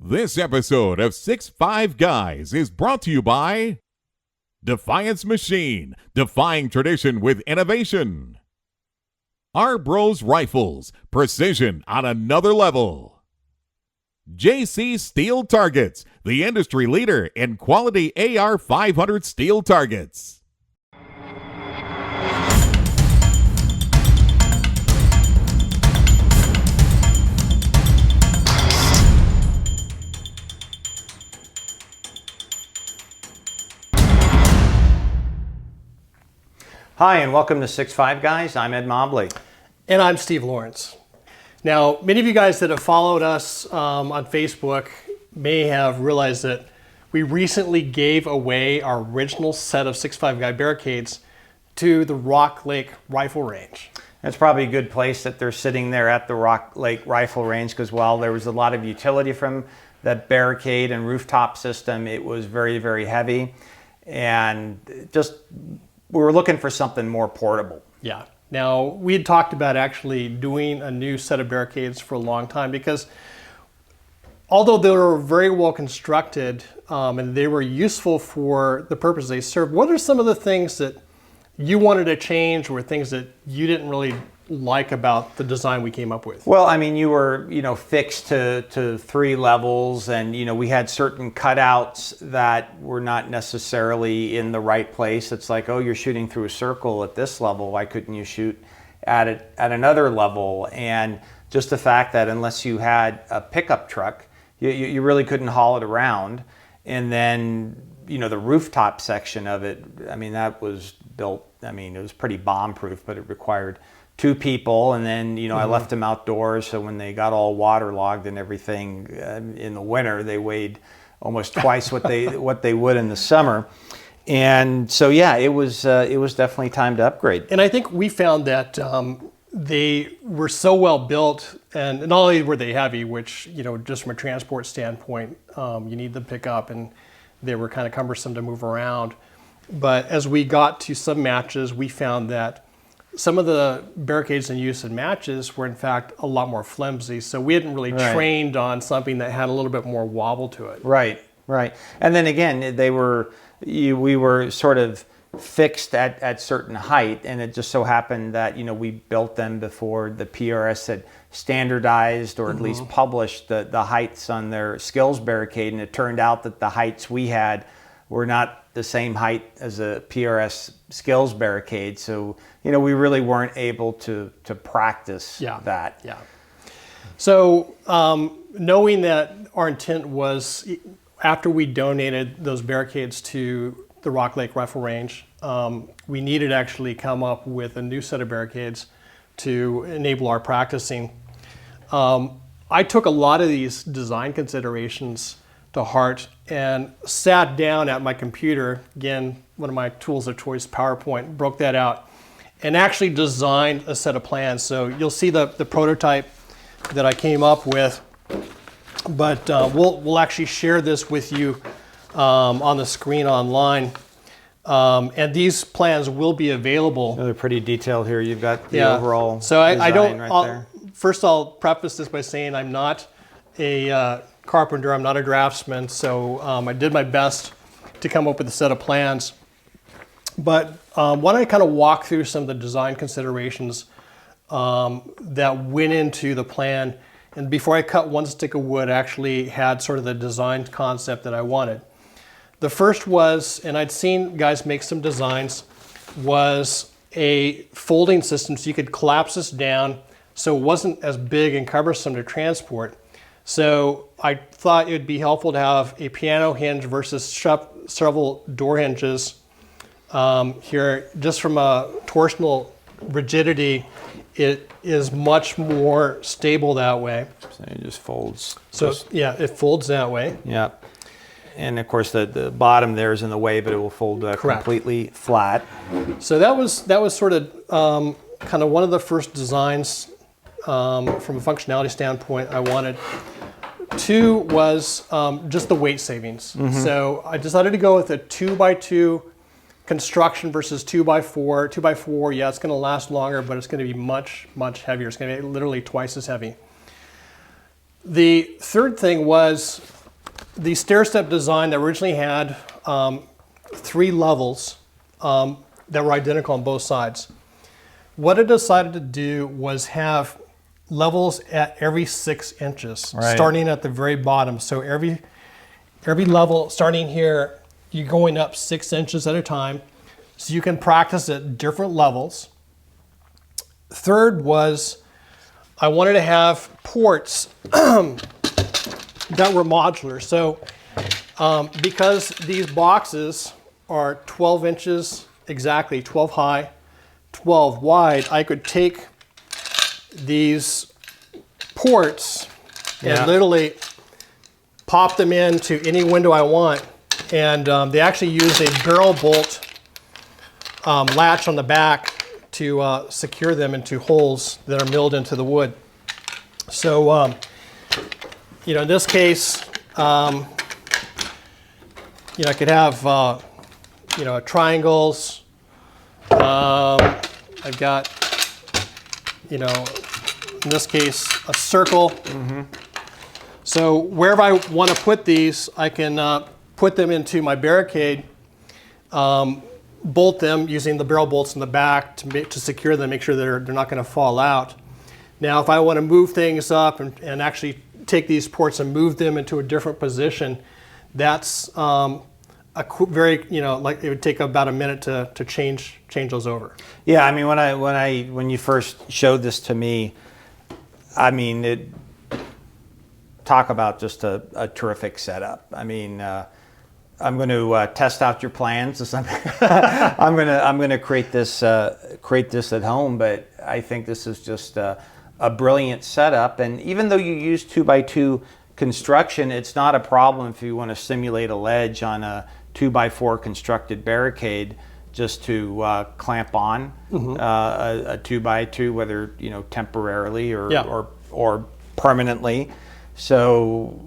This episode of 6'5 Guys is brought to you by Defiance Machine, defying tradition with innovation. Our Bros Rifles, precision on another level. JC Steel Targets, the industry leader in quality AR-500 steel targets. Hi, and welcome to 6'5 Guys. I'm Ed Mobley. And I'm Steve Lawrence. Now, many of you guys that have followed us on Facebook may have realized that we recently gave away our original set of 6'5 Guy barricades to the Rock Lake Rifle Range. It's probably a good place that they're sitting there at the Rock Lake Rifle Range because while there was a lot of utility from that barricade and rooftop system, it was very, very heavy. And just we were looking for something more portable. Yeah. Now, we had talked about actually doing a new set of barricades for a long time because although they were very well constructed and they were useful for the purpose they served, what are some of the things that you wanted to change or things that you didn't really like about the design we came up with? Well, I mean, you were, fixed to 3 levels and, we had certain cutouts that were not necessarily in the right place. It's like, oh, you're shooting through a circle at this level. Why couldn't you shoot at another level? And just the fact that unless you had a pickup truck, you really couldn't haul it around. And then, the rooftop section of it, I mean, that was built, it was pretty bomb-proof, but it required 2 people, and then I left them outdoors, so when they got all waterlogged and everything in the winter, they weighed almost twice what they would in the summer. And so yeah, it was definitely time to upgrade. And I think we found that they were so well built, and not only were they heavy, which just from a transport standpoint, you need them to pick up, and they were kind of cumbersome to move around. But as we got to some matches, we found that some of the barricades in use in matches were in fact a lot more flimsy. So we hadn't really trained on something that had a little bit more wobble to it. Right. And then again, we were sort of fixed at certain height, and it just so happened that, we built them before the PRS had standardized or at least published the heights on their skills barricade. And it turned out that the heights we had were not the same height as a PRS skills barricade. So, we really weren't able to practice that. Yeah. So knowing that our intent was after we donated those barricades to the Rock Lake Rifle Range, we needed to actually come up with a new set of barricades to enable our practicing. I took a lot of these design considerations to heart and sat down at my computer, again, one of my tools of choice, PowerPoint, broke that out and actually designed a set of plans. So you'll see the prototype that I came up with, but we'll actually share this with you on the screen online. And these plans will be available. They're pretty detailed here. You've got the overall so I don't, right there. First I'll preface this by saying I'm not a carpenter, I'm not a draftsman, so I did my best to come up with a set of plans. But why don't I kind of walk through some of the design considerations that went into the plan. And before I cut one stick of wood, I actually had sort of the design concept that I wanted. The first was, and I'd seen guys make some designs, was a folding system so you could collapse this down so it wasn't as big and cumbersome to transport. So I thought it would be helpful to have a piano hinge versus several door hinges here. Just from a torsional rigidity, it is much more stable that way. So it just folds. So yeah, it folds that way. Yeah. And of course the bottom there is in the way, but it will fold completely flat. So that was sort of kind of one of the first designs from a functionality standpoint I wanted. 2 was just the weight savings. So I decided to go with a 2x2 construction versus 2x4. 2x4, yeah, it's going to last longer, but it's going to be much, much heavier. It's going to be literally twice as heavy. The third thing was the stair-step design that originally had 3 levels that were identical on both sides. What I decided to do was have levels at every 6 inches, starting at the very bottom. So every level, starting here, you're going up 6 inches at a time, so you can practice at different levels. Third was I wanted to have ports that were modular. So because these boxes are 12 inches exactly, 12 high, 12 wide, I could take these ports and literally pop them into any window I want. And they actually use a barrel bolt latch on the back to secure them into holes that are milled into the wood. So, you know, in this case, you know, I could have, you know, triangles. I've got, you know, in this case, a circle. So wherever I want to put these, I can put them into my Barricade, bolt them using the barrel bolts in the back to secure them, make sure they're not going to fall out. Now, if I want to move things up and actually take these ports and move them into a different position, that's very, you know, like it would take about a minute to change those over. Yeah, I mean, when you first showed this to me, I mean, talk about just a terrific setup. I mean, I'm going to test out your plans. I'm going to create this at home, but I think this is just a brilliant setup. And even though you use 2x2 construction, it's not a problem if you want to simulate a ledge on a 2x4 constructed Barricade, just to clamp on a 2x2, whether, you know, temporarily or permanently. So,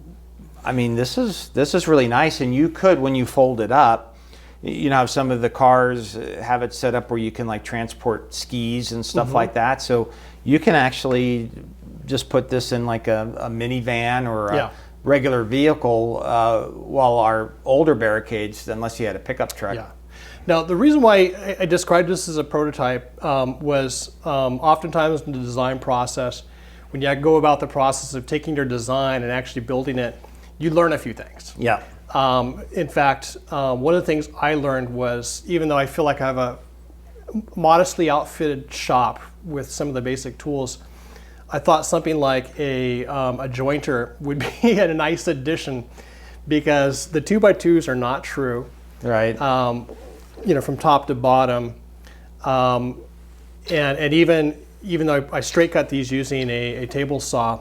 I mean, this is really nice. And you could, when you fold it up, you know, some of the cars have it set up where you can like transport skis and stuff like that. So you can actually just put this in like a minivan or a regular vehicle, while our older Barricades, unless you had a pickup truck. Yeah. Now, the reason why I described this as a prototype was oftentimes in the design process, when you go about the process of taking your design and actually building it, you learn a few things. Yeah. In fact, one of the things I learned was, even though I feel like I have a modestly outfitted shop with some of the basic tools, I thought something like a jointer would be a nice addition, because the 2x2s are not true. Right. You know, from top to bottom, and even though I straight cut these using a table saw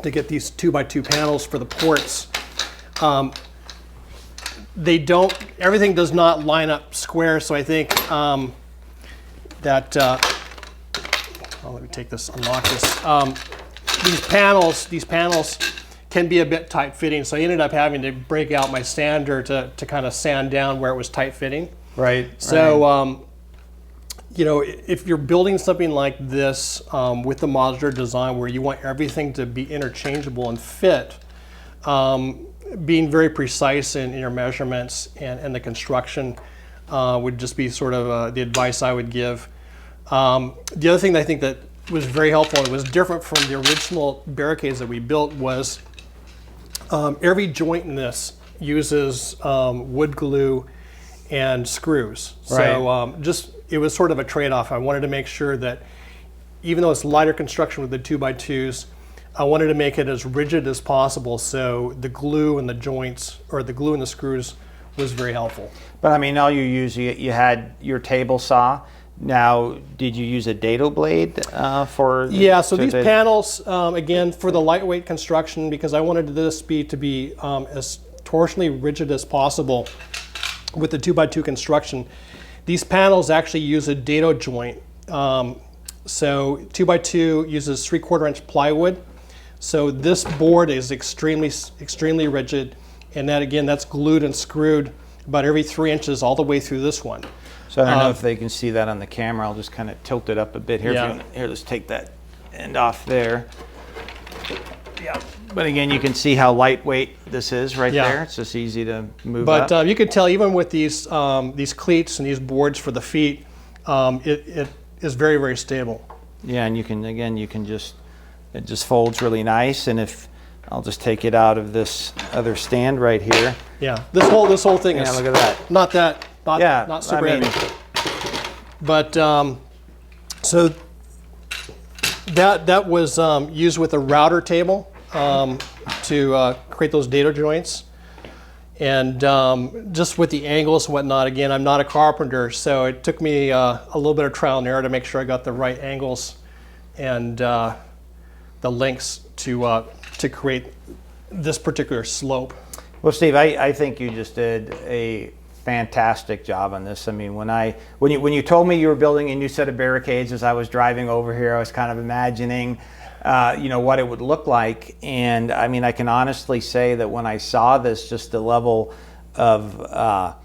to get these 2x2 panels for the ports, everything does not line up square. So I think that, let me take this, unlock this. These panels can be a bit tight fitting. So I ended up having to break out my sander to kind of sand down where it was tight fitting. Right. So, you know, if you're building something like this with the modular design where you want everything to be interchangeable and fit, being very precise in your measurements and the construction would just be sort of the advice I would give. The other thing that I think that was very helpful and was different from the original Barricades that we built was every joint in this uses wood glue and screws. So it was sort of a trade-off. I wanted to make sure that even though it's lighter construction with the 2x2s, I wanted to make it as rigid as possible, so the glue and the joints, or the glue and the screws, was very helpful. But I mean, all you you had your table saw. Now, did you use a dado blade for? Yeah, so these panels, again, for the lightweight construction, because I wanted this to be as torsionally rigid as possible with the 2x2 construction. These panels actually use a dado joint. So 2x2 uses 3/4 inch plywood. So this board is extremely rigid, and that, again, that's glued and screwed about every 3 inches all the way through this one. So I don't know if they can see that on the camera. I'll just kind of tilt it up a bit here. Yeah. Here, let's take that end off there. Yeah. But again, you can see how lightweight this is right Yeah. there. It's just easy to move But up. you can tell even with these cleats and these boards for the feet, it is very, very stable. Yeah, and you can just, it just folds really nice. And if, I'll just take it out of this other stand right here. Yeah, this whole thing Yeah, is look at that. not super I mean, heavy. But so that was used with a router table to create those data joints. And just with the angles and whatnot, again, I'm not a carpenter, so it took me a little bit of trial and error to make sure I got the right angles and the lengths to create this particular slope. Well, Steve, I think you just did a fantastic job on this. I mean, when you told me you were building a new set of barricades as I was driving over here, I was kind of imagining, what it would look like. And I mean, I can honestly say that when I saw this, just the level of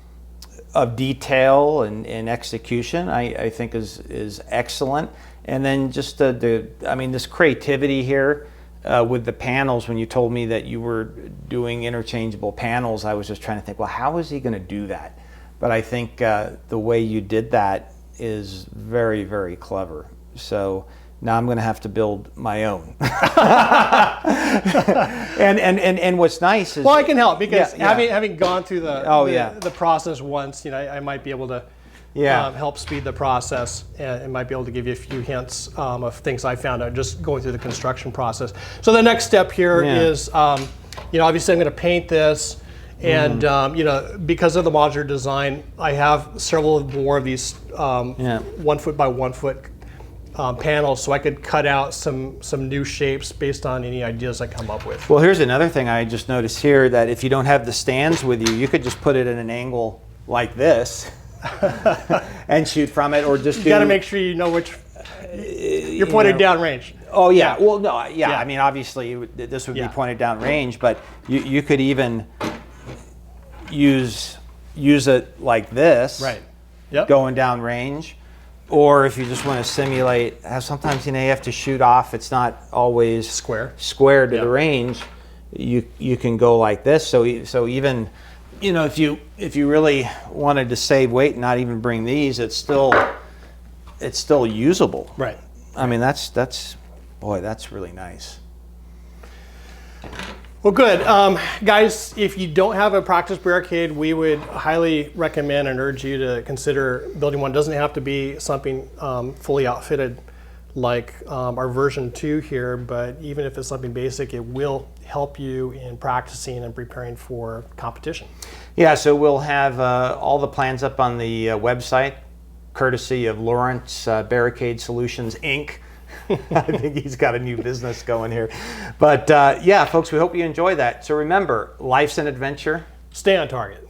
detail and execution, I think is excellent. And then just this creativity here. With the panels, when you told me that you were doing interchangeable panels, I was just trying to think, well, how is he going to do that? But I think the way you did that is very, very clever. So now I'm going to have to build my own. and what's nice is, well, I can help because Yeah. having gone through the process once, I might be able to help speed the process and might be able to give you a few hints of things I found out just going through the construction process. So the next step here is, obviously I'm going to paint this, and because of the modular design, I have several more of these 1 foot by 1 foot panels, so I could cut out some new shapes based on any ideas I come up with. Well, here's another thing I just noticed here, that if you don't have the stands with you, you could just put it at an angle like this. And shoot from it, or just you got to make sure you know which you're pointed down range. Oh yeah. Well, no, yeah. I mean, obviously this would be pointed down range, but you could even use it like this, Right. Yep. going down range. Or if you just want to simulate, sometimes you have to shoot off. It's not always square to the range. You can go like this. So even, if you really wanted to save weight and not even bring these, it's still usable. Right. I mean, that's really nice. Well, good. Guys, if you don't have a practice barricade, we would highly recommend and urge you to consider building one. It doesn't have to be something fully outfitted like our version 2 here, but even if it's something basic, it will help you in practicing and preparing for competition. Yeah, so we'll have all the plans up on the website, courtesy of Lawrence Barricade Solutions, Inc. I think he's got a new business going here. But yeah, folks, we hope you enjoy that. So remember, life's an adventure. Stay on target.